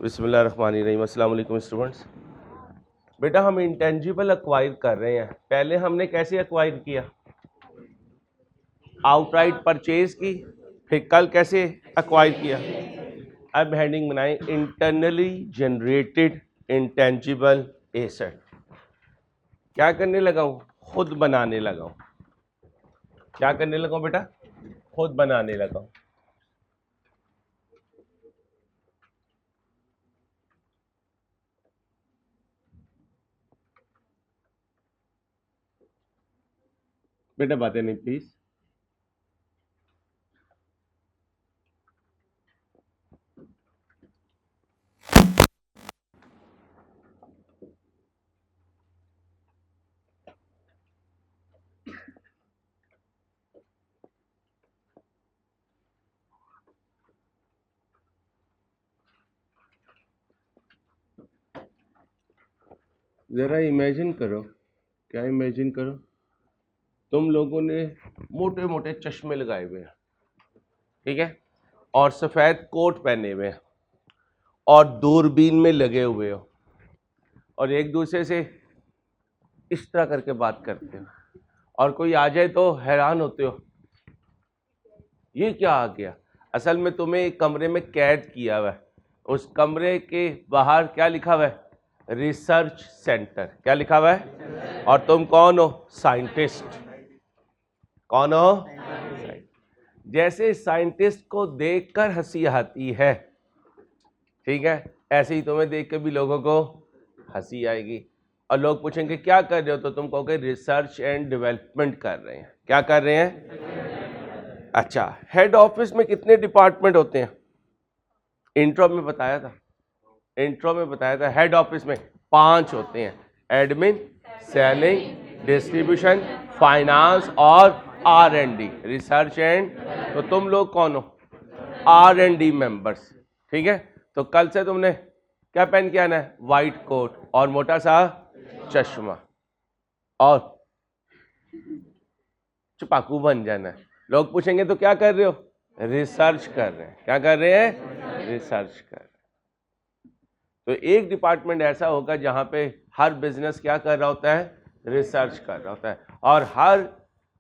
बिस्मिल्लाहिर्रहमानिर्रहीम। अस्सलाम वालेकुम स्टूडेंट्स। बेटा हम इंटेंजिबल एक्वायर कर रहे हैं। पहले हमने कैसे एक्वायर किया? आउटराइट परचेज की। फिर कल कैसे एक्वायर किया? अब हेडिंग बनाएं इंटरनली जनरेटेड इंटेंजिबल एसेट। क्या करने लगा हूं? खुद बनाने लगा हूं। क्या करने लगा हूं बेटा? खुद बनाने लगा हूं। बेटा बातें नहीं प्लीज। जरा इमेजिन करो। क्या इमेजिन करो? तुम लोगों ने मोटे मोटे चश्मे लगाए हुए हैं, ठीक है, और सफेद कोट पहने हुए हैं और दूरबीन में लगे हुए हो और एक दूसरे से इस तरह करके बात करते हो और कोई आ जाए तो हैरान होते हो, ये क्या आ गया? असल में तुम्हें एक कमरे में कैद किया हुआ है। उस कमरे के बाहर क्या लिखा हुआ है? Research centre. क्या लिखा हुआ है? और तुम कौन हो? साइंटिस्ट। कौन हो? जैसे साइंटिस्ट को देखकर हंसी आती है, ठीक है, ऐसे ही तुम्हें देख के भी लोगों को हंसी आएगी और लोग पूछेंगे क्या कर रहे हो, तो तुम कहोगे रिसर्च एंड डेवलपमेंट कर रहे हैं। क्या कर रहे हैं? अच्छा, हेड ऑफिस में कितने डिपार्टमेंट होते हैं? इंट्रो में बताया था हेड ऑफिस में 5 होते हैं। एडमिन, सेलिंग, डिस्ट्रीब्यूशन, फाइनेंस और R&D, रिसर्च एंड। तो तुम लोग कौन हो? R&D मेंबर्स, ठीक है। तो कल से तुमने क्या पहन के आना है? व्हाइट कोट और मोटा सा चश्मा और चपाकू बन जाना है। लोग पूछेंगे तो क्या कर रहे हो? रिसर्च कर रहे हैं। क्या कर रहे हैं? रिसर्च कर रहे हैं। तो एक डिपार्टमेंट ऐसा होगा जहां पे हर बिजनेस क्या कर रहा होता है? रिसर्च कर रहा होता है। और हर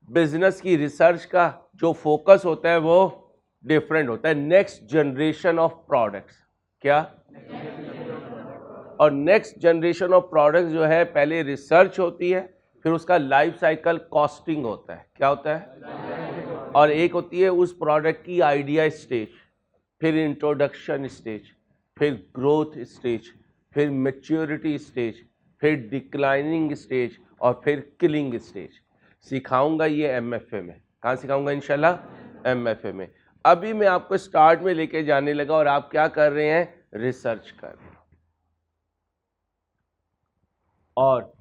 बिजनेस की रिसर्च का जो फोकस होता है वो डिफरेंट होता है। Next generation of products. क्या? और नेक्स्ट जनरेशन ऑफ प्रोडक्ट्स जो है पहले रिसर्च होती है, फिर उसका लाइफ साइकिल कॉस्टिंग होता है। क्या होता है? और एक होती है उस प्रोडक्ट की आइडिया स्टेज, फिर इंट्रोडक्शन स्टेज, फिर ग्रोथ स्टेज, फिर मैच्योरिटी स्टेज, फिर डिक्लाइनिंग स्टेज और फिर किलिंग स्टेज। सिखाऊंगा ये MFA में। कहाँ सिखाऊंगा? इंशाल्लाह MFA में। अभी मैं आपको स्टार्ट में लेके जाने लगा और आप क्या कर रहे हैं? रिसर्च कर रहे हैं। और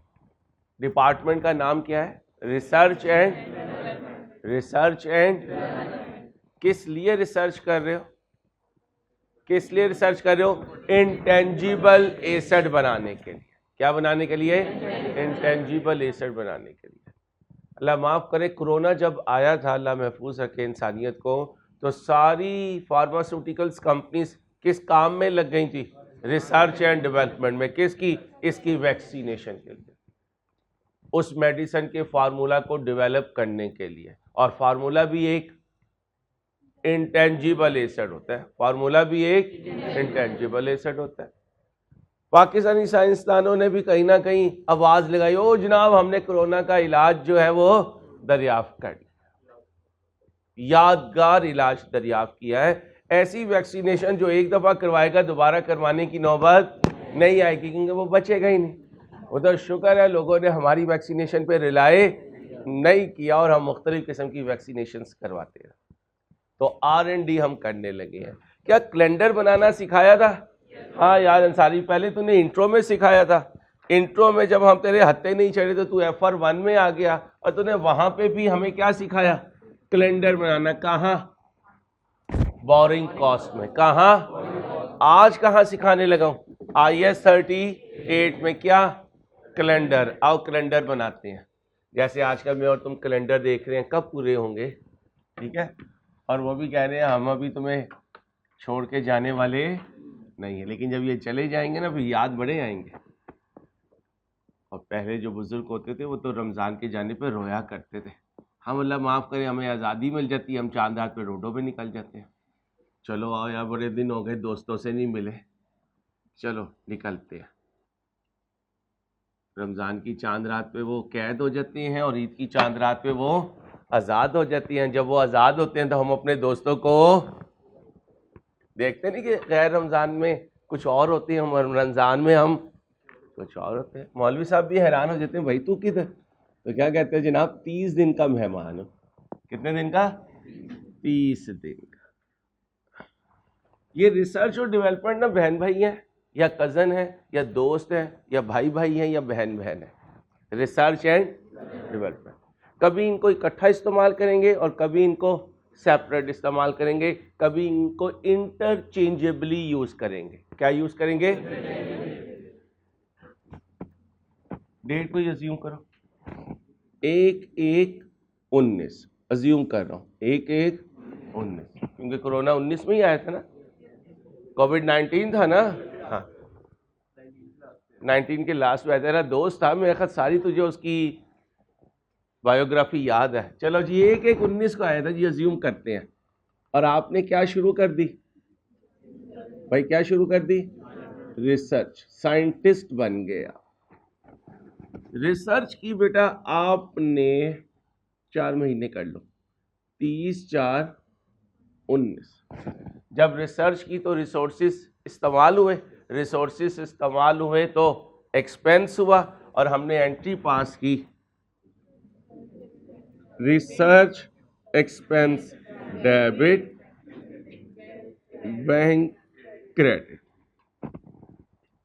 डिपार्टमेंट का नाम क्या है? रिसर्च एंड किस लिए रिसर्च कर रहे हो? किस लिए रिसर्च कर रहे हो? इंटेंजिबल एसेट बनाने के लिए। क्या बनाने के लिए? इंटेंजिबल एसेट बनाने के लिए। अल्लाह माफ करे, कोरोना जब आया था, अल्लाह महफूज रखे इंसानियत को, तो सारी फार्मास्यूटिकल्स कंपनीज किस काम में लग गई थी? रिसर्च एंड डेवलपमेंट में। किसकी? इसकी वैक्सीनेशन के लिए, उस मेडिसिन के फार्मूला को डेवलप करने के लिए। और फार्मूला भी एक इंटेंजिबल एसेट होता है। फार्मूला भी एक इंटेंजिबल एसेट होता है। पाकिस्तानी साइंसदानों ने भी कहीं ना कहीं आवाज लगाई, ओ जनाब हमने कोरोना का इलाज जो है वो दरियाफ्त कर लिया, यादगार इलाज दरियाफ्त किया है। ऐसी वैक्सीनेशन जो एक दफा करवाएगा दोबारा करवाने की नौबत नहीं आएगी, क्योंकि वो बचेगा ही नहीं। उधर शुक्र है लोगों ने हमारी वैक्सीनेशन पे रिलाय नहीं किया और हम मुख्तलिफ किस्म की वैक्सीनेशन करवाते हैं। तो R&D हम करने लगे हैं। क्या कैलेंडर बनाना सिखाया था? हाँ यार अंसारी, पहले तूने इंट्रो में सिखाया था। इंट्रो में जब हम तेरे हत्थे नहीं चढ़े तो तू FR1 में आ गया और तूने वहां पे भी हमें क्या सिखाया? कैलेंडर बनाना। कहाँ? बोरिंग कॉस्ट में। कहाँ? आज कहाँ सिखाने लगा हूं? IS 38 में। क्या? कैलेंडर। आओ कैलेंडर बनाते हैं। जैसे आजकल मैं और तुम कैलेंडर देख रहे हैं, कब पूरे होंगे? ठीक है, और वो भी कह रहे हैं हम अभी तुम्हें छोड़ के जाने वाले नहीं है, लेकिन जब ये चले जाएंगे ना फिर याद बड़े आएंगे। और पहले जो बुजुर्ग होते थे वो तो रमज़ान के जाने पे रोया करते थे, हम अल्लाह माफ़ करे हमें आज़ादी मिल जाती है, हम चांद रात पे रोडों पे निकल जाते हैं, चलो आओ यार बड़े दिन हो गए दोस्तों से नहीं मिले, चलो निकलते हैं। रमज़ान की चांद रात पे वो कैद हो जाती हैं और ईद की चांद रात पे वो आज़ाद हो जाती हैं। जब वो आज़ाद होते हैं तो हम अपने दोस्तों को देखते नहीं कि गैर रमज़ान में कुछ और होती है, हम रमज़ान में हम कुछ और होते हैं। मौलवी साहब भी हैरान हो जाते हैं, भाई तू किधर, तो क्या कहते हैं जनाब 30 दिन का मेहमान हो। कितने दिन का? 30 दिन का। ये रिसर्च और डेवलपमेंट ना बहन भाई है या कज़न है या दोस्त है या भाई भाई है या बहन बहन है, रिसर्च एंड डेवलपमेंट। कभी इनको इकट्ठा इस्तेमाल करेंगे और कभी इनको सेपरेट इस्तेमाल करेंगे, कभी इनको इंटरचेंजेबली यूज करेंगे। क्या यूज करेंगे? डेट को अज्यूम करो 1/1/19, अज्यूम कर रहा हूँ 1/1/19, क्योंकि कोरोना 19 में ही आया था ना, कोविड-19 था ना। हाँ 19 के लास्ट में तेरा दोस्त था, मेरे ख्याल सारी तुझे उसकी बायोग्राफी याद है। चलो जी 1/1/19 को आया था जी, अज्यूम करते हैं। और आपने क्या शुरू कर दी भाई, क्या शुरू कर दी? रिसर्च, साइंटिस्ट बन गया। रिसर्च की बेटा आपने 4 महीने कर लो, 30/4/19। जब रिसर्च की तो रिसोर्सेस इस्तेमाल हुए, रिसोर्सेस इस्तेमाल हुए तो एक्सपेंस हुआ और हमने एंट्री पास की research expense debit bank credit.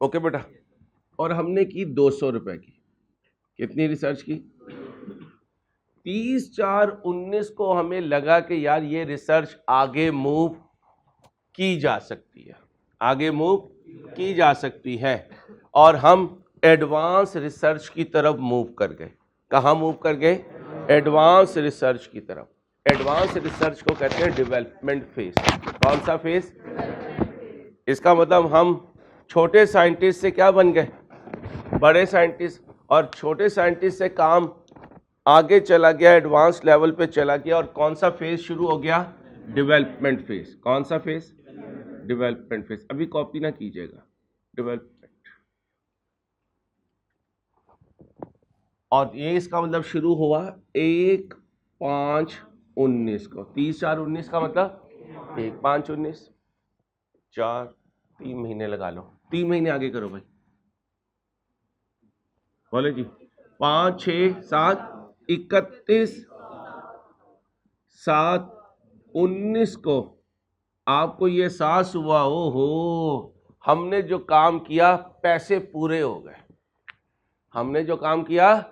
Okay बेटा, और हमने की 200 रुपए की। कितनी रिसर्च की? 30/4/19 को हमें लगा कि यार ये रिसर्च आगे मूव की जा सकती है, आगे मूव की जा सकती है, और हम एडवांस रिसर्च की तरफ मूव कर गए। कहाँ मूव कर गए? एडवांस रिसर्च की तरफ। एडवांस रिसर्च को कहते हैं डेवलपमेंट फेज। कौन सा फेज? इसका मतलब हम छोटे साइंटिस्ट से क्या बन गए? बड़े साइंटिस्ट। और छोटे साइंटिस्ट से काम आगे चला गया, एडवांस लेवल पे चला गया, और कौन सा फेज शुरू हो गया? Development phase. कौन सा फेज? Development phase. अभी कॉपी ना कीजिएगा, डेवलपमेंट। और ये इसका मतलब शुरू हुआ 1/5/19 को। 30/4/19 का मतलब 1/5/19, 3 महीने लगा लो, 3 महीने आगे करो भाई, बोले जी 5, 6, 7, 31/7/19 को आपको ये एहसास हुआ, ओहो हमने जो काम किया पैसे पूरे हो गए, हमने जो काम किया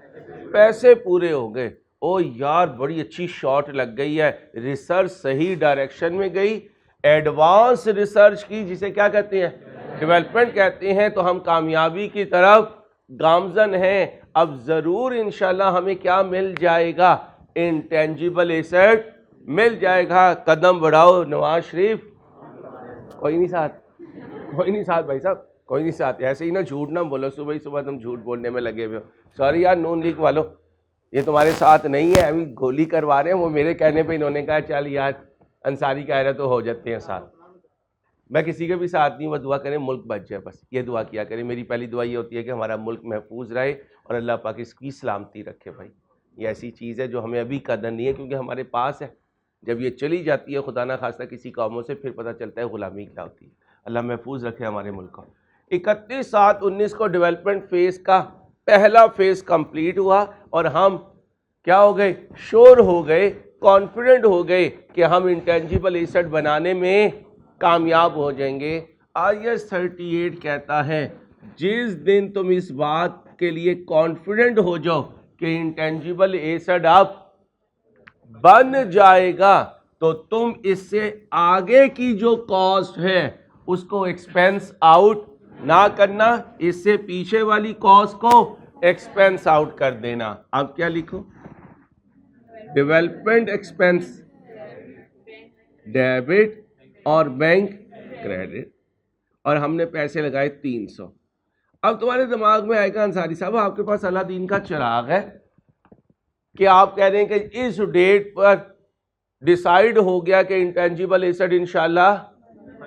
पैसे पूरे हो गए। ओ यार बड़ी अच्छी शॉट लग गई है, रिसर्च सही डायरेक्शन में गई, एडवांस रिसर्च की, जिसे क्या कहते हैं? डेवलपमेंट कहते हैं। तो हम कामयाबी की तरफ गामजन हैं। अब जरूर इंशाल्लाह हमें क्या मिल जाएगा? इंटेंजिबल एसेट मिल जाएगा। कदम बढ़ाओ नवाज शरीफ। कोई नहीं साथ, कोई नहीं साथ भाई साहब, कोई नहीं साथ। ऐसे ही ना झूठ ना बोलो, सुबह ही सुबह तुम झूठ बोलने में लगे हुए हो। सॉरी यार नून लीग वालों, ये तुम्हारे साथ नहीं है, अभी गोली करवा रहे हैं। वो मेरे कहने पे इन्होंने कहा चल यार अंसारी कह रहे तो हो जाते हैं साथ। मैं किसी के भी साथ नहीं, वो दुआ करें मुल्क बच जाए, बस ये दुआ किया करें। मेरी पहली दुआ ये होती है कि हमारा मुल्क महफूज रहे और अल्लाह पाक इसकी सलामती रखे। भाई ये ऐसी चीज़ है जो हमें अभी कदर नहीं है, क्योंकि हमारे पास है। जब ये चली जाती है खुदा ना खास्ता किसी कौमों से, फिर पता चलता है गुलामी क्या होती है। अल्लाह महफूज रखे हमारे मुल्क को। 31/7/19 को डेवलपमेंट फेज का पहला फेज कंप्लीट हुआ और हम क्या हो गए? श्योर हो गए, कॉन्फिडेंट हो गए कि हम इंटेंजिबल एसेट बनाने में कामयाब हो जाएंगे। IS 38 कहता है जिस दिन तुम इस बात के लिए कॉन्फिडेंट हो जाओ कि इंटेंजिबल एसेट आप बन जाएगा, तो तुम इससे आगे की जो कॉस्ट है उसको एक्सपेंस आउट ना करना, इससे पीछे वाली कॉस्ट को एक्सपेंस आउट कर देना। अब क्या लिखो? डेवलपमेंट एक्सपेंस डेबिट और बैंक क्रेडिट। और हमने पैसे लगाए 300। अब तुम्हारे दिमाग में आएगा अंसारी साहब आपके पास अलादीन का चिराग है कि आप कह रहे हैं कि इस डेट पर डिसाइड हो गया कि इंटेंजिबल एसेट इंशाल्लाह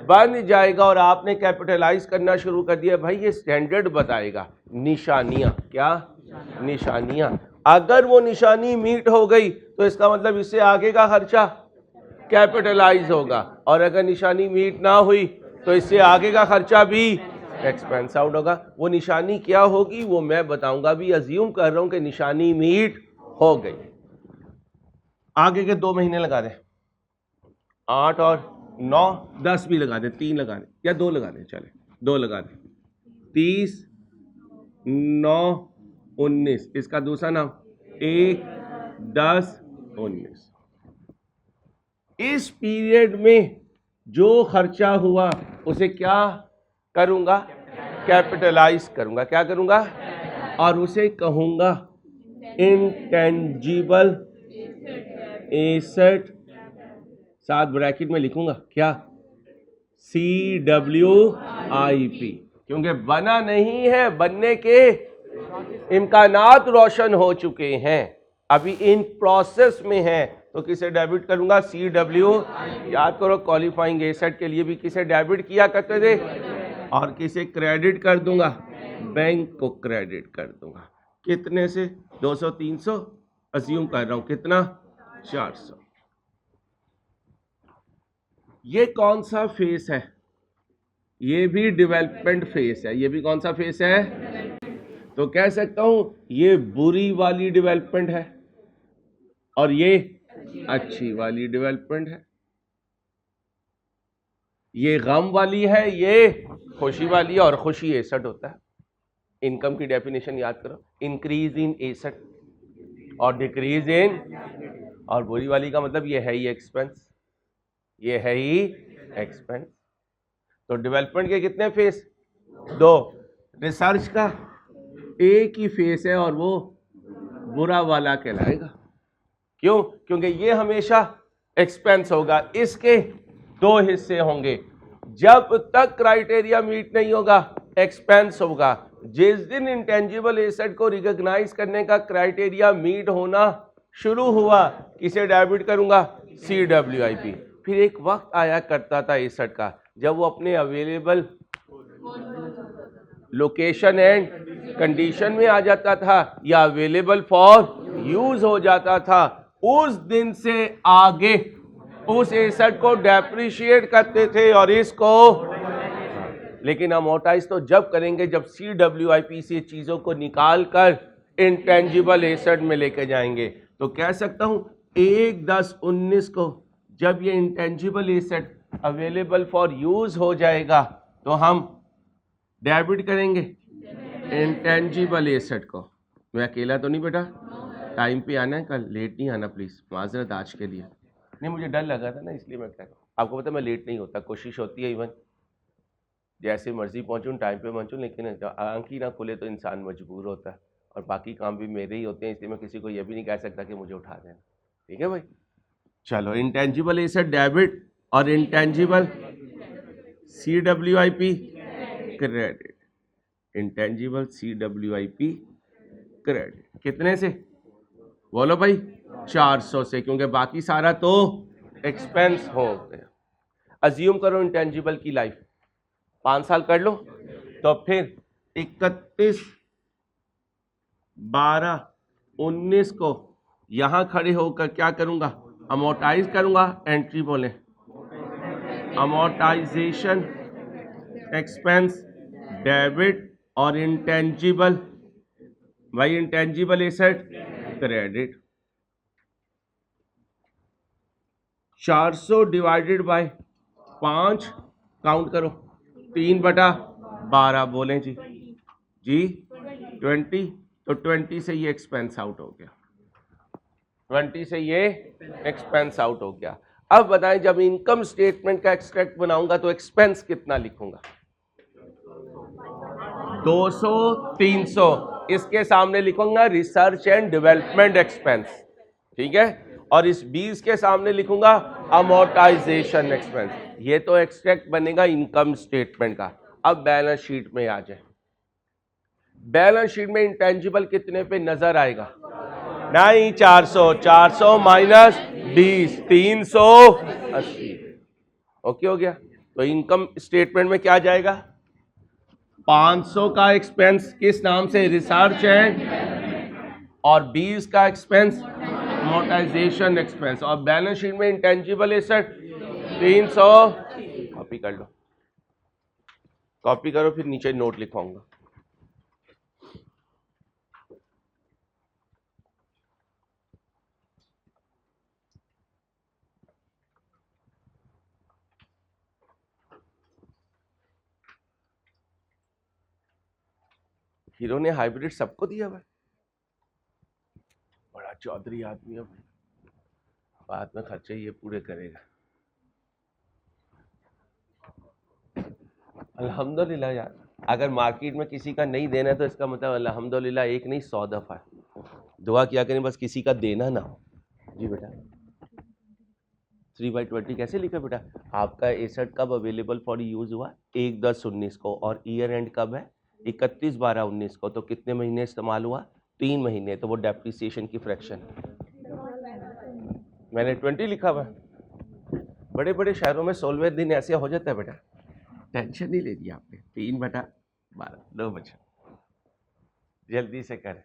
बन जाएगा और आपने कैपिटलाइज करना शुरू कर दिया। भाई ये स्टैंडर्ड बताएगा निशानियां, क्या निशानियां। अगर वो निशानी मीट हो गई तो इसका मतलब इससे आगे का खर्चा कैपिटलाइज होगा, और अगर निशानी मीट ना हुई तो इससे आगे का खर्चा भी एक्सपेंस आउट होगा। वो निशानी क्या होगी वो मैं बताऊंगा, भी अज्यूम कर रहा हूं कि निशानी मीट हो गई। आगे के 2 महीने लगा दें, 8 और 9, 10 भी लगा दें, 3 लगा दें या 2 लगा दें, चले 2 लगा दें। 30, 9, 19, इसका दूसरा नाम 1, 10, 19। इस पीरियड में जो खर्चा हुआ उसे क्या करूंगा, कैपिटलाइज करूंगा। क्या करूंगा, और उसे कहूंगा इंटेंजिबल एसेट, साथ ब्रैकेट में लिखूंगा क्या, CWIP, क्योंकि बना नहीं है, बनने के इम्कानात रोशन हो चुके हैं, अभी इन प्रोसेस में है। तो किसे डेबिट करूंगा, CW। याद करो क्वालिफाइंग एसेट के लिए भी किसे डेबिट किया करते थे, और किसे क्रेडिट कर दूंगा, बैंक को क्रेडिट कर दूंगा। कितने से, 200 300 अज्यूम कर रहा हूं, कितना 400। ये कौन सा फेस है, ये भी डेवलपमेंट फेस है। ये भी कौन सा फेस है, तो कह सकता हूं ये बुरी वाली डेवलपमेंट है और ये अच्छी वाली डेवलपमेंट है। ये गम वाली है, ये खुशी वाली है, और खुशी एसेट होता है। इनकम की डेफिनेशन याद करो, इंक्रीज इन एसेट और डिक्रीज इन, और बुरी वाली का मतलब ये है ही एक्सपेंस, ये है ही एक्सपेंस। तो डेवलपमेंट के कितने फेस, 2। रिसर्च का एक ही फेस है और वो बुरा वाला कहलाएगा। क्यों, क्योंकि ये हमेशा एक्सपेंस होगा। इसके 2 हिस्से होंगे, जब तक क्राइटेरिया मीट नहीं होगा एक्सपेंस होगा। जिस दिन इंटेंजिबल एसेट को रिकॉग्नाइज करने का क्राइटेरिया मीट होना शुरू हुआ, किसे डेबिट करूंगा, CWIP। फिर एक वक्त आया करता था एसेट का जब वो अपने अवेलेबल लोकेशन एंड कंडीशन में आ जाता था या अवेलेबल फॉर यूज हो जाता था, उस दिन से आगे उस एसेट को डेप्रिशिएट करते थे और इसको, लेकिन अमोर्टाइज तो जब करेंगे जब CWIP से चीजों को निकाल कर इंटेंजिबल एसेट में लेके जाएंगे। तो कह सकता हूं 1/10/19 को जब ये intangible asset available for use हो जाएगा तो हम डेबिट करेंगे इंटेंजिबल एसेट को। मैं अकेला तो नहीं बेटा, टाइम पे आना है, कल लेट नहीं आना प्लीज, माजरत आज के लिए। नहीं मुझे डर लगा था ना, इसलिए मैं कह रहा हूँ। आपको पता है मैं लेट नहीं होता, कोशिश होती है इवन जैसे मर्जी पहुंचूं, टाइम पे पहुंचूं, लेकिन आंख ही ना खुले तो इंसान मजबूर होता है, और बाकी काम भी मेरे ही होते हैं, इसलिए मैं किसी को यह भी नहीं कह सकता कि मुझे उठा देना। ठीक है भाई, चलो इंटेंजिबल एसेट डेबिट और intangible CWIP credit. Intangible CWIP credit कितने से, बोलो भाई, 400 से, क्योंकि बाकी सारा तो एक्सपेंस हो गया। अज्यूम करो इंटेंजिबल की लाइफ 5 साल कर लो, तो फिर 31/12/19 को यहां खड़े होकर क्या करूंगा, अमोर्टाइज करूंगा। एंट्री बोले अमोर्टाइजेशन एक्सपेंस डेबिट और इंटेंजिबल, भाई intangible asset credit. 400 divided by 5, count करो, 3/12 बोले जी 20, तो 20 से ये एक्सपेंस आउट हो गया, 20 से ये एक्सपेंस आउट हो गया। अब बताएं जब इनकम स्टेटमेंट का एक्सट्रैक्ट बनाऊंगा तो एक्सपेंस कितना लिखूंगा, 200 300, इसके सामने लिखूंगा रिसर्च एंड डेवलपमेंट एक्सपेंस, ठीक है, और इस 20 के सामने लिखूंगा अमोर्टाइजेशन एक्सपेंस। ये तो एक्सट्रैक्ट बनेगा इनकम स्टेटमेंट का। अब बैलेंस शीट में आ जाए। बैलेंस शीट में इंटेंजिबल कितने पे नजर आएगा? नहीं, 400, 400 माइनस 20, 380। ओके हो गया। तो इनकम स्टेटमेंट में क्या जाएगा? 500 का एक्सपेंस किस नाम से? रिसर्च एंड, और 20 का एक्सपेंस मोटाइजेशन एक्सपेंस, और बैलेंस शीट में इंटेंजिबल एसेट 300। कॉपी कर लो, कॉपी करो, फिर नीचे नोट लिखवाऊंगा। हीरो ने हाइब्रिड सबको दिया भाई, बड़ा चौधरी आदमी है भाई, बाद में खर्चे ये पूरे करेगा। अल्हम्दुलिल्लाह यार, अगर मार्केट में किसी का नहीं देना तो इसका मतलब अल्हम्दुलिल्लाह एक नहीं 100 दफा है। दुआ किया करें बस किसी का देना ना हो। जी बेटा, 3/20 कैसे लिखा बेटा? आपका एसेट कब अवेलेबल फॉर यूज हुआ? 1/10/19 को, और ईयर एंड कब है? 31/12/19 को। तो कितने महीने इस्तेमाल हुआ? 3 महीने। तो वो डेप्रिसिएशन की फ्रैक्शन, मैंने 20 लिखा हुआ है। बड़े बड़े शहरों में 16वें दिन ऐसे हो जाता है बेटा, टेंशन नहीं लेनी आपने। 3/12, 2 बचे, जल्दी से करें।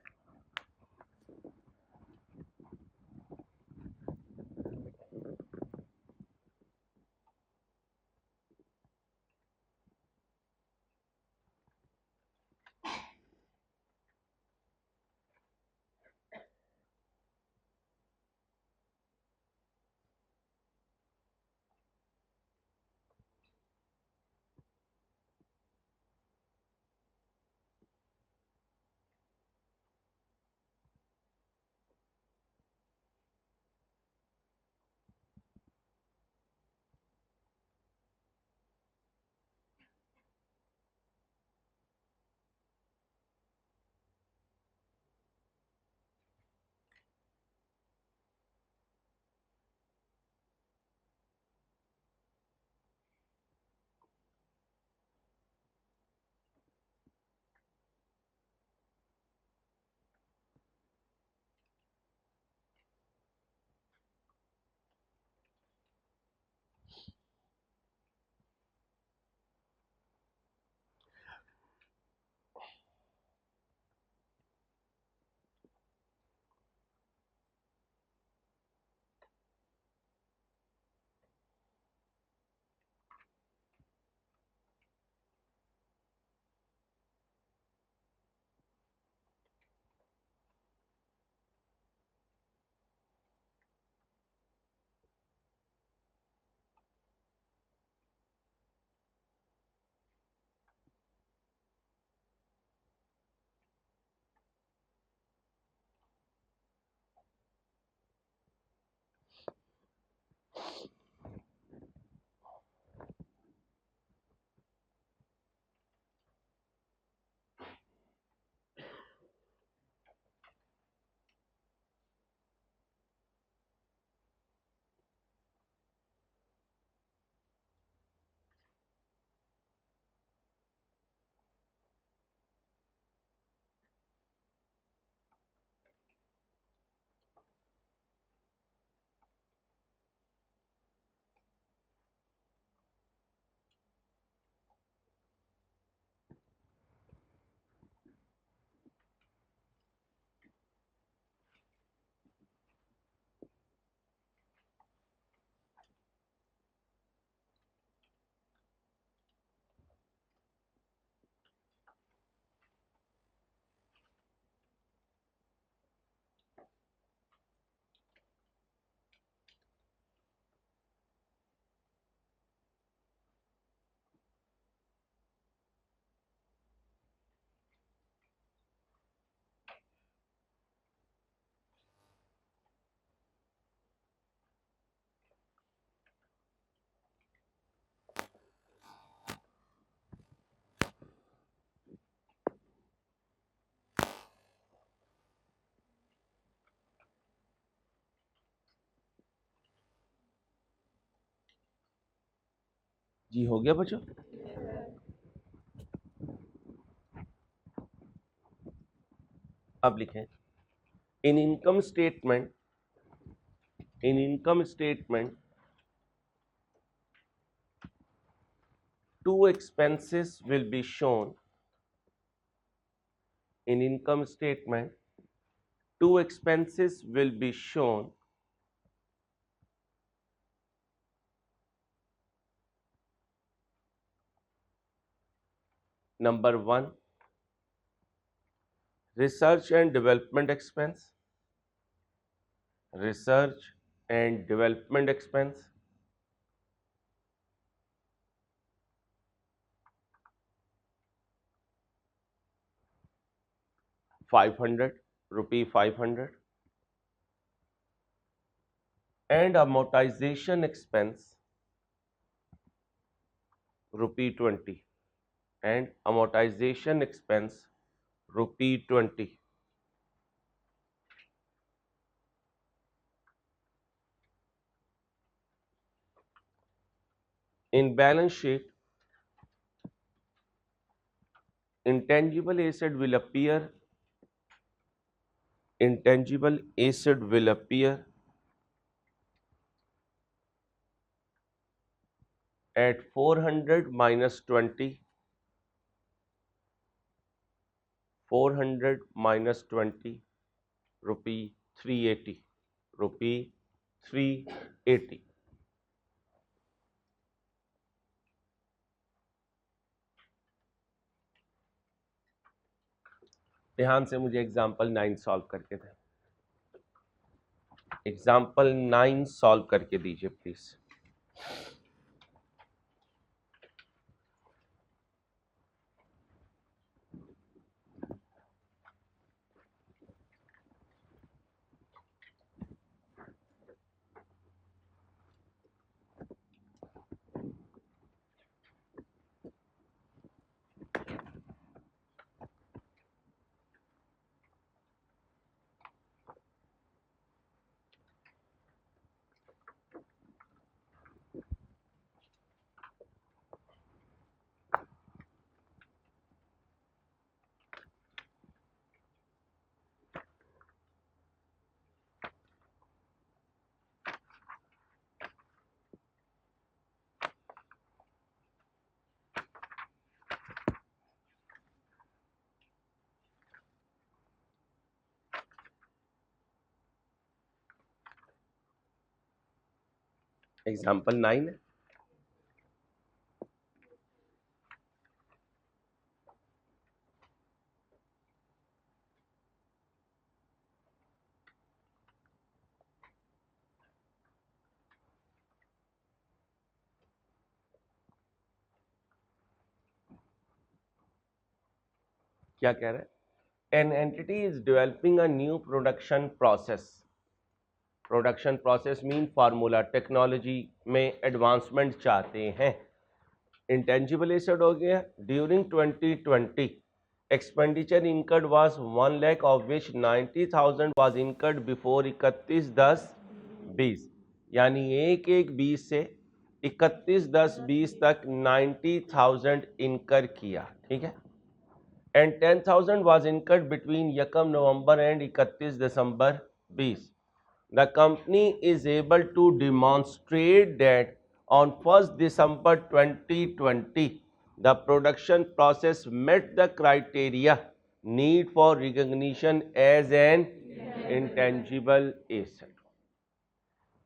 जी हो गया बच्चों? अब लिखें इन income statement two expenses will be shown in income statement. Two expenses will be shown number one, research and development expense, research and development expense, ₹500, 500, and amortization expense ₹20, and amortization expense ₹20. In balance sheet, intangible asset will appear at 400 minus 20, 400 minus 20, rupee 380, rupee 380. ध्यान से मुझे example 9 solve करके दें, example 9 solve करके दीजिए please. Example 9 है, क्या कह रहे हैं? An entity is developing a new production process. Production process mean formula, technology में एडवांसमेंट चाहते हैं। इंटेंजिबल एसेट हो गया। During 2020 expenditure incurred was 1 lakh of which 90,000 was incurred before 31/10/20, यानी 1/1/20 से 31/10/20 तक 90,000 इनकर किया, ठीक है। And 10,000 was incurred between 1 November and 31 December 20। The company is able to demonstrate that on 1st December 2020, the production process met the criteria need for recognition as an intangible asset.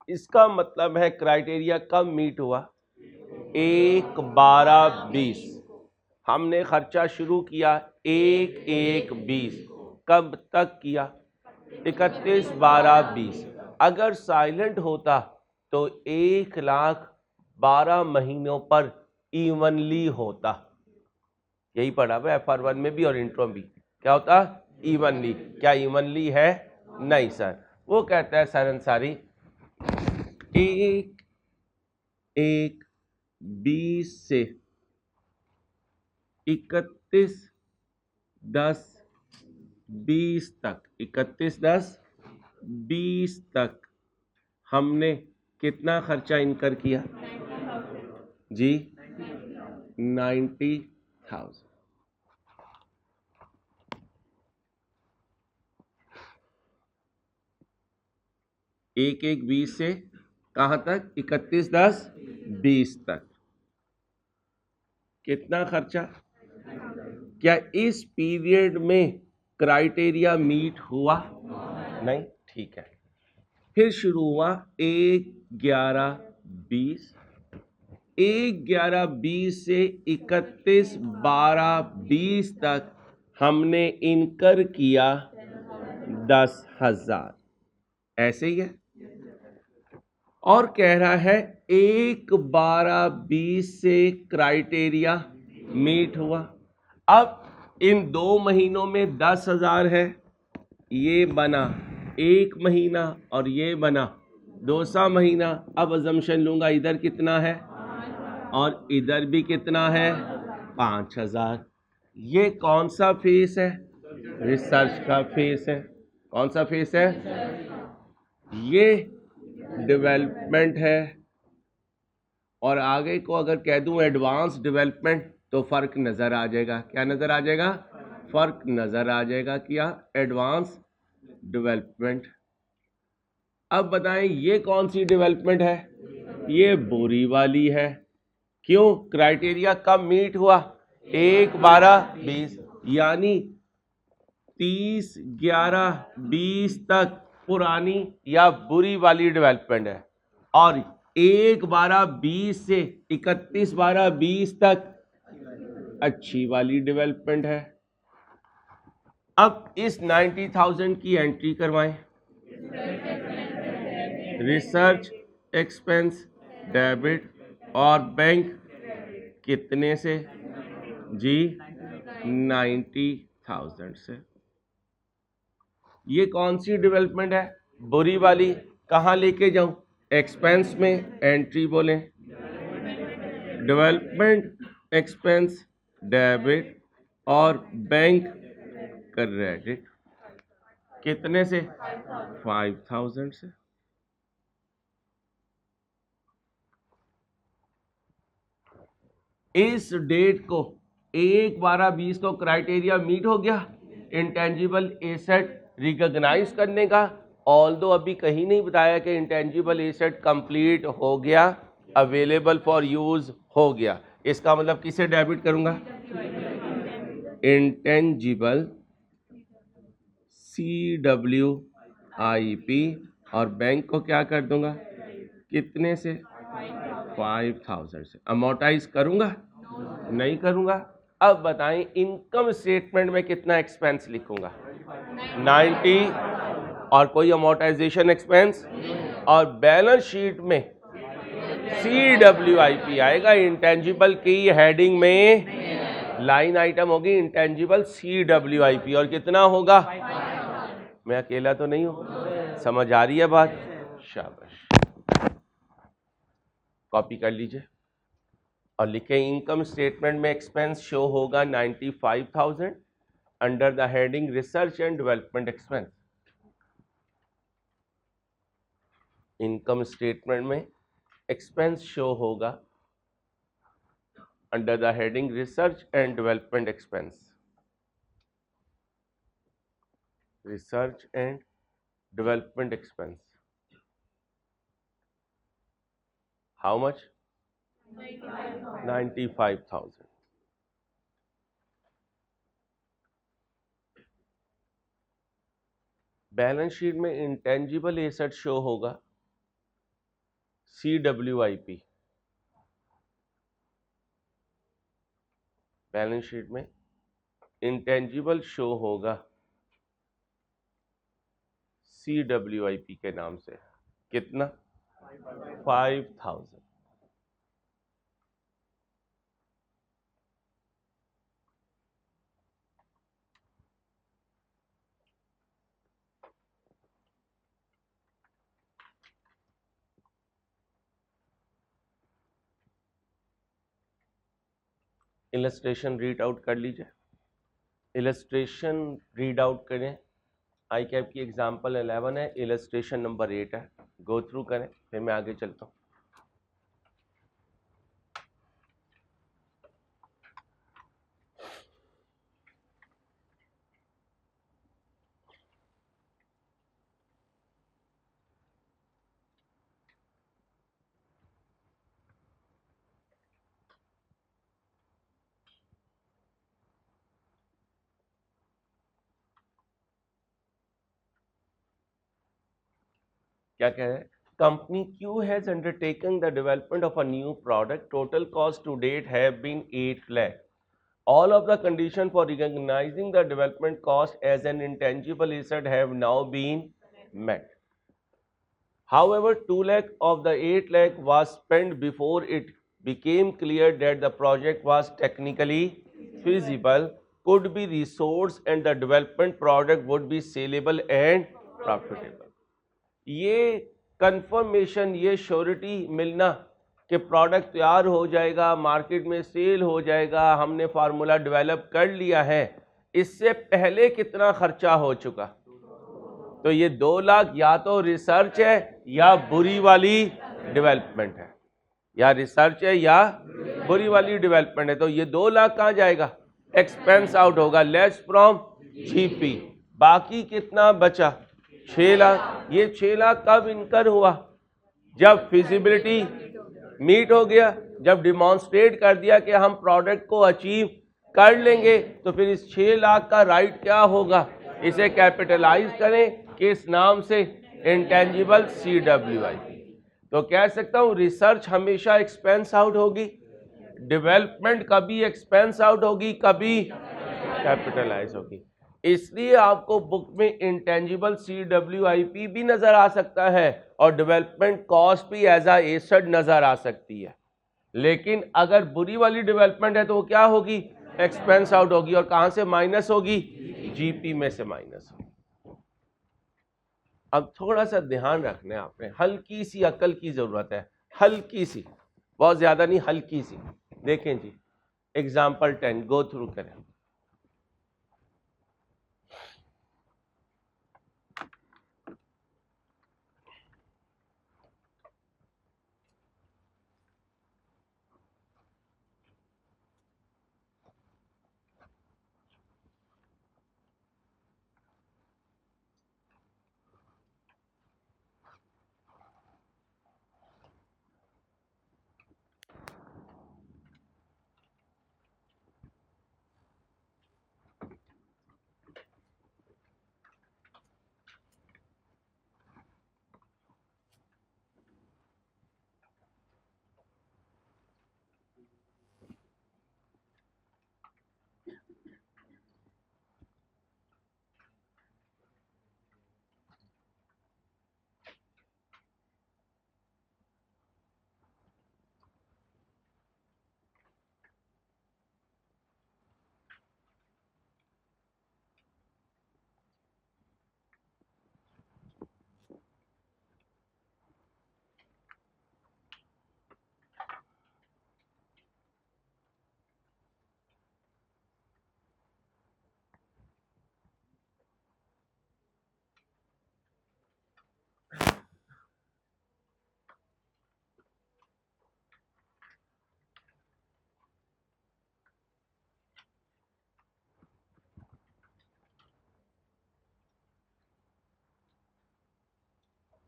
इसका मतलब है क्राइटेरिया कब meet हुआ? 1/12/20। हमने खर्चा शुरू किया 1/1/20, कब तक किया? 31/12/20। अगर साइलेंट होता तो 1,12 महीनों पर इवनली होता। यही पढ़ा हुआ FR1 में भी और इंट्रो में भी। क्या होता? इवनली। क्या इवनली है? नहीं सर। वो कहता है सर अंसारी 1/1/20 से 31/10/20 तक, 31/10/20 तक हमने कितना खर्चा इनकर किया जी? 90,000। 1/1/20 से कहाँ तक? 31/10/20 तक। कितना खर्चा? क्या इस पीरियड में क्राइटेरिया मीट हुआ? नहीं। ठीक है, फिर शुरू हुआ 1/11/20, 1/11/20 से 31/12/20 तक हमने इनकर किया 10,000। ऐसे ही है। और कह रहा है 1/12/20 से क्राइटेरिया मीट हुआ। अब इन 2 महीनों में 10,000 है, ये बना 1 महीना और ये बना दूसरा महीना। अब अजम्पशन लूंगा इधर कितना है और इधर भी कितना है? 5,000। ये कौन सा फेस है? रिसर्च का फेस है। कौन सा फेस है? ये डेवलपमेंट है। और आगे को अगर कह दूं एडवांस डेवलपमेंट तो फर्क नजर आ जाएगा। क्या नजर आ जाएगा? फर्क नजर आ जाएगा। क्या? Advance development. अब बताएं ये कौन सी डेवलपमेंट है? ये बुरी वाली है। क्यों? क्राइटेरिया कब मीट हुआ? 1/12/20, यानी 30/11/20 तक पुरानी या बुरी वाली डेवलपमेंट है, और 1/12/20 से 31/12/20 तक अच्छी वाली डेवलपमेंट है। अब इस 90,000 की एंट्री करवाएं। रिसर्च एक्सपेंस डेबिट और बैंक कितने से? जी 90,000 से। ये कौन सी डेवलपमेंट है? बुरी वाली। कहाँ लेके जाऊं? एक्सपेंस में एंट्री बोलें। डेवलपमेंट एक्सपेंस डेबिट और बैंक क्रेडिट कितने से? 5,000 से। इस डेट को 1/12/20 को क्राइटेरिया मीट हो गया इंटेंजिबल एसेट रिकॉग्नाइज करने का। ऑल्दो अभी कहीं नहीं बताया कि इंटेंजिबल एसेट कंप्लीट हो गया, अवेलेबल फॉर यूज हो गया। इसका मतलब किसे डेबिट करूंगा? इंटेंजिबल CWIP, और बैंक को क्या कर दूंगा? कितने से? 5,000 से। अमोर्टाइज करूंगा? नहीं करूंगा। अब बताएं इनकम स्टेटमेंट में कितना एक्सपेंस लिखूंगा? 90, और कोई अमोर्टाइजेशन एक्सपेंस, और बैलेंस शीट में CWIP आएगा। इंटेंजिबल की हेडिंग में लाइन आइटम होगी इंटेंजिबल CWIP, और कितना होगा? मैं अकेला तो नहीं हूं। समझ आ रही है बात? शाबाश। कॉपी कर लीजिए और लिखें इनकम स्टेटमेंट में एक्सपेंस शो होगा 95,000 under the heading research and development expense. Income statement में एक्सपेंस शो होगा under the heading research and development expense. Research and development expense. How much? 95,000। Balance sheet में intangible asset show होगा CWIP। Balance sheet में intangible show होगा CWIP के नाम से। कितना? 5,000। इलस्ट्रेशन रीड आउट कर लीजिए। इलस्ट्रेशन रीड आउट करें। आई कैप की एग्जाम्पल 11 है, इलस्ट्रेशन नंबर 8 है। गो थ्रू करें, फिर मैं आगे चलता हूँ। क्या कह रहे हैं, company Q has undertaken the development of a new product. Total cost to date have been 8 lakh. All of the conditions for recognizing the development cost as an intangible asset have now been met. However, 2 lakh of the 8 lakh was spent before it became clear that the project was technically feasible, could be resourced, and the development product would be saleable and profitable. ये confirmation, ये surety मिलना कि product तैयार हो जाएगा, market में cell हो जाएगा, हमने फार्मूला डेवलप कर लिया है, इससे पहले कितना खर्चा हो चुका, तो ये 2 लाख या तो रिसर्च है या बुरी वाली डेवलपमेंट है, या रिसर्च है या बुरी वाली डेवलपमेंट है, तो ये 2 लाख कहाँ जाएगा, एक्सपेंस आउट होगा, लेस फ्रॉम जीपी। बाकी कितना बचा, 6 लाख। ये 6 लाख कब इनकर हुआ, जब फिजिबिलिटी मीट हो गया, जब डिमॉन्स्ट्रेट कर दिया कि हम प्रोडक्ट को अचीव कर लेंगे, तो फिर इस 6 लाख का राइट क्या होगा, इसे कैपिटलाइज करें किस नाम से, इंटेंजिबल CWIP। तो कह सकता हूं रिसर्च हमेशा एक्सपेंस आउट होगी, डेवलपमेंट कभी एक्सपेंस आउट होगी, कभी कैपिटलाइज होगी। इसलिए आपको बुक में इंटेंजिबल CWIP भी नजर आ सकता है और डेवलपमेंट कॉस्ट भी एज अ एसेट नजर आ सकती है, लेकिन अगर बुरी वाली डेवलपमेंट है तो वो क्या होगी, एक्सपेंस आउट होगी, और कहां से माइनस होगी, जीपी में से माइनस होगी। अब थोड़ा सा ध्यान रखना है आपने, हल्की सी अकल की जरूरत है, हल्की सी, बहुत ज्यादा नहीं, हल्की सी। देखें जी, एग्जाम्पल 10 गो थ्रू करें।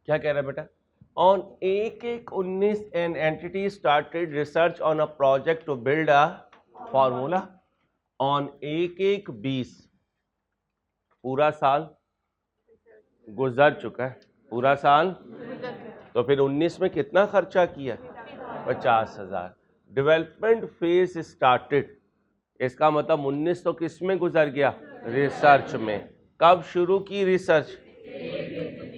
क्या कह रहा है बेटा, on 1/1/19 an entity started research on a project to build a formula. On 1/1/20 पूरा साल गुजर चुका है, पूरा साल, तो फिर 19 में कितना खर्चा किया, 50,000। डेवलपमेंट फेज स्टार्टेड, इसका मतलब 19 तो किस में गुजर गया, रिसर्च में। कब शुरू की रिसर्च,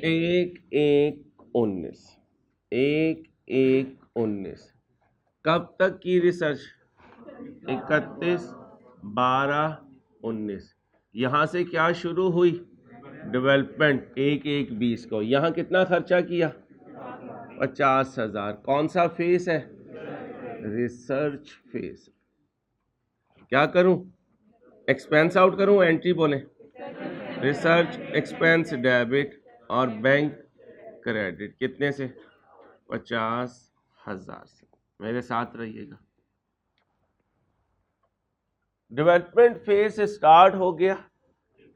1/1/19, 1/1/19। कब तक की रिसर्च, 31/12/19। यहां से क्या शुरू हुई, डेवलपमेंट 1/1/20 को। यहां कितना खर्चा किया, 50,000। कौन सा फेज है, रिसर्च फेज। क्या करूं, एक्सपेंस आउट करूं, एंट्री बोले, रिसर्च एक्सपेंस डेबिट और बैंक क्रेडिट, कितने से, 50,000 से। मेरे साथ रहिएगा। डेवलपमेंट फेज स्टार्ट हो गया,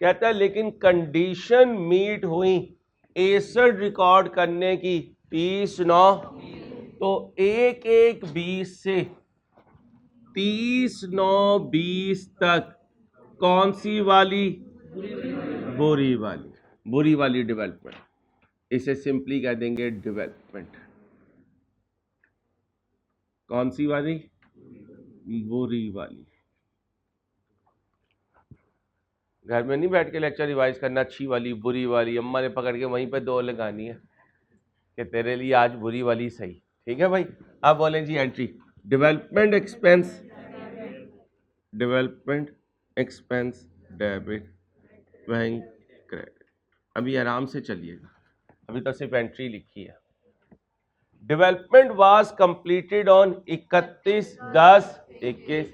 कहता है लेकिन कंडीशन मीट हुई एसेट रिकॉर्ड करने की 30/9, तो 1/1/20 से 30/9/20 तक कौन सी वाली, बुरी वाली डेवलपमेंट। इसे सिंपली कह देंगे डेवलपमेंट। कौन सी वाली? बुरी वाली। घर में नहीं बैठ के लेक्चर रिवाइज करना, अच्छी वाली बुरी वाली, अम्मा ने पकड़ के वहीं पे दो लगानी है कि तेरे लिए आज बुरी वाली सही। ठीक है भाई। अब बोलें जी entry development expense, development expense debit bank credit. अभी आराम से चलिएगा, अभी तो सिर्फ एंट्री लिखी है। Development was completed on 31/10/21।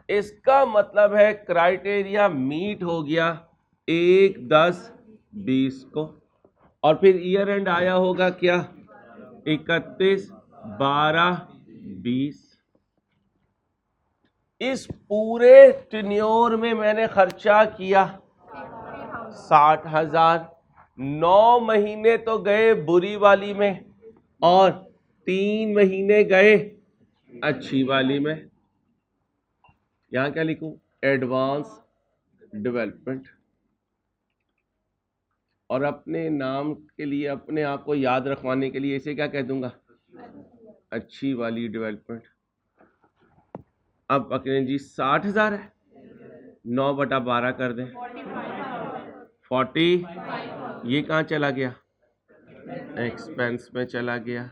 इसका मतलब है क्राइटेरिया मीट हो गया 1/10/20 को, और फिर ईयर एंड आया होगा क्या? 31/12/20। इस पूरे टेन्योर में मैंने खर्चा किया 60,000। 9 महीने तो गए बुरी वाली में और 3 महीने गए अच्छी वाली में। यहां क्या लिखूं? Advance development. और अपने नाम के लिए, अपने आप को याद रखवाने के लिए इसे क्या कह दूंगा? अच्छी वाली डेवलपमेंट। अब पकड़ें जी 60,000 है, 9/12 कर दें 40। ये कहाँ चला गया? एक्सपेंस में चला गया।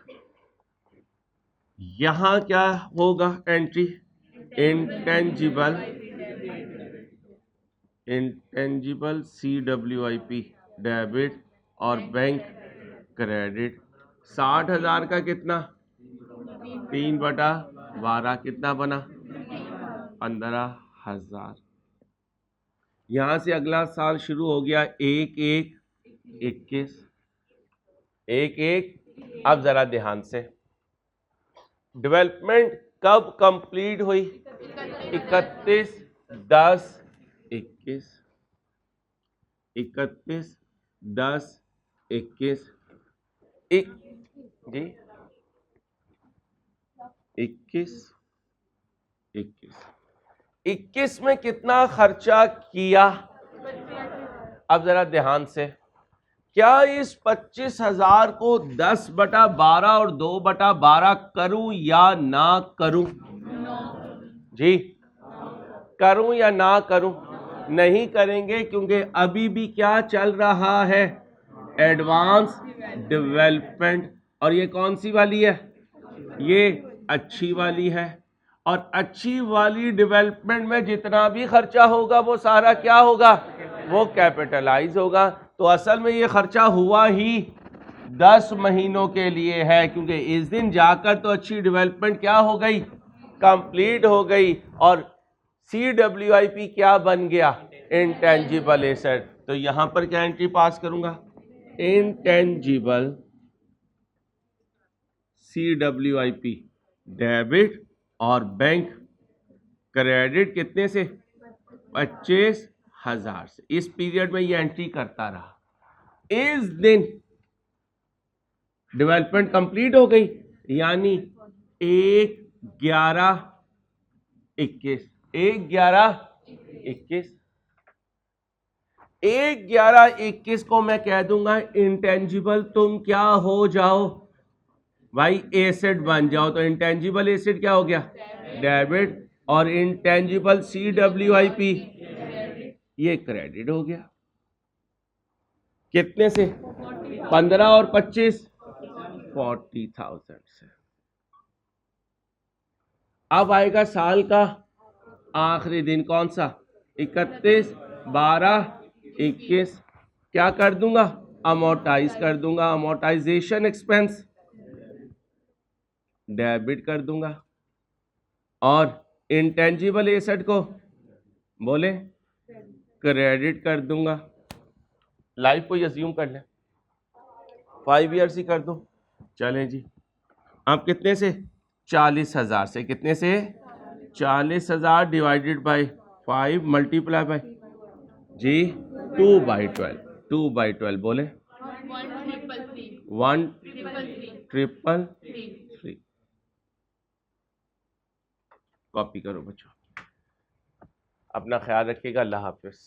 यहां क्या होगा entry? Intangible, intangible CWIP debit और बैंक क्रेडिट। 60,000 का कितना? 3/12 कितना बना? 15,000। यहां से अगला साल शुरू हो गया 1/1/21। 1/1। अब जरा ध्यान से, डेवलपमेंट कब कंप्लीट हुई? 31/10/21। 31/10/21। जी 21 में कितना खर्चा किया? अब जरा ध्यान से, क्या इस 25,000 को 10/12 और 2/12 करूं या ना करूं? जी करूं या ना करूं? नहीं करेंगे, क्योंकि अभी भी क्या चल रहा है? Advance development. और ये कौन सी वाली है? ये अच्छी वाली है। और अच्छी वाली डेवलपमेंट में जितना भी खर्चा होगा वो सारा क्या होगा? वो कैपिटलाइज होगा। तो असल में ये खर्चा हुआ ही 10 महीनों के लिए है, क्योंकि इस दिन जाकर तो अच्छी डेवलपमेंट क्या हो गई? कंप्लीट हो गई। और CWIP क्या बन गया? Intangible asset. तो यहां पर क्या एंट्री पास करूंगा? इंटेंजिबल CWIP डेबिट और बैंक क्रेडिट कितने से? 25,000 से। इस पीरियड में ये एंट्री करता रहा। इस दिन डेवलपमेंट कंप्लीट हो गई, यानी 1/11/21। 1/11/21। 1/11/21 को मैं कह दूंगा इंटेंजिबल तुम क्या हो जाओ भाई? एसेट बन जाओ। तो इंटेंजिबल एसेट क्या हो गया? डेबिट। और इंटेंजिबल CWIP ये क्रेडिट हो गया। कितने से? 15 और 25 40,000 से। अब आएगा साल का आखिरी दिन, कौन सा? 31/12/21। क्या कर दूंगा? अमोर्टाइज कर दूंगा। अमोर्टाइजेशन एक्सपेंस डेबिट कर दूंगा। और इंटेंजिबल एसेट को बोले क्रेडिट कर दूंगा। लाइफ को अज्यूम कर लें 5 ईयर्स ही कर दो। चलें जी। अब कितने से? 40,000 से। कितने से? 40,000 डिवाइडेड बाय 5 मल्टीप्लाई बाय जी 2/12। 2/12 बोले 1,333। कॉपी करो बच्चों। अपना ख्याल रखिएगा। अल्लाह हाफिज।